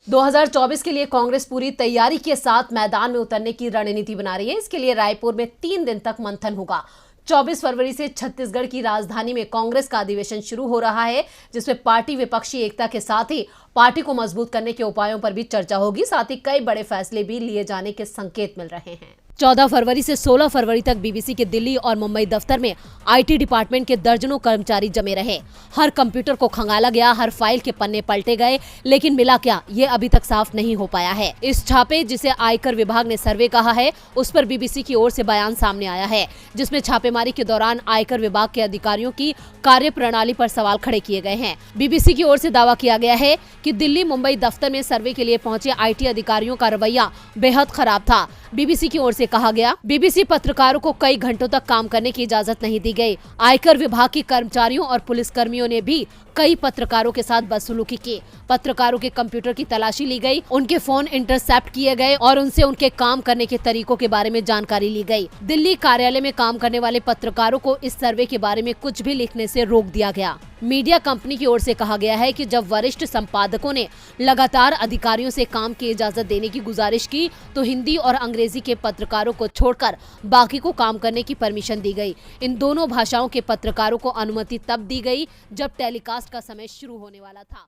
2024 के लिए कांग्रेस पूरी तैयारी के साथ मैदान में उतरने की रणनीति बना रही है। इसके लिए रायपुर में 3 दिन तक मंथन होगा। 24 फरवरी से छत्तीसगढ़ की राजधानी में कांग्रेस का अधिवेशन शुरू हो रहा है, जिसमें पार्टी विपक्षी एकता के साथ ही पार्टी को मजबूत करने के उपायों पर भी चर्चा होगी। साथ ही कई बड़े फैसले भी लिए जाने के संकेत मिल रहे हैं। 14 फरवरी से 16 फरवरी तक बीबीसी के दिल्ली और मुंबई दफ्तर में आईटी डिपार्टमेंट के दर्जनों कर्मचारी जमे रहे। हर कंप्यूटर को खंगाला गया, हर फाइल के पन्ने पलटे गए, लेकिन मिला क्या, ये अभी तक साफ नहीं हो पाया है। इस छापे, जिसे आयकर विभाग ने सर्वे कहा है, उस पर बीबीसी की ओर से बयान सामने आया है, जिसमें छापेमारी के दौरान आयकर विभाग के अधिकारियों की कार्यप्रणाली पर सवाल खड़े किए गए हैं। बीबीसी की ओर से दावा किया गया है कि दिल्ली मुंबई दफ्तर में सर्वे के लिए पहुंचे आईटी अधिकारियों का रवैया बेहद खराब था। बीबीसी की ओर से कहा गया, बीबीसी पत्रकारों को कई घंटों तक काम करने की इजाजत नहीं दी गई। आयकर विभाग के कर्मचारियों और पुलिस कर्मियों ने भी कई पत्रकारों के साथ बदसलूकी की। पत्रकारों के कंप्यूटर की तलाशी ली गई, उनके फोन इंटरसेप्ट किए गए और उनसे उनके काम करने के तरीकों के बारे में जानकारी ली गई। दिल्ली कार्यालय में काम करने वाले पत्रकारों को इस सर्वे के बारे में कुछ भी लिखने से रोक दिया गया। मीडिया कंपनी की ओर से कहा गया है कि जब वरिष्ठ संपादकों ने लगातार अधिकारियों से काम की इजाजत देने की गुजारिश की, तो हिंदी और अंग्रेजी के पत्रकारों को छोड़कर बाकी को काम करने की परमिशन दी गई। इन दोनों भाषाओं के पत्रकारों को अनुमति तब दी गई जब टेलीकास्ट का समय शुरू होने वाला था।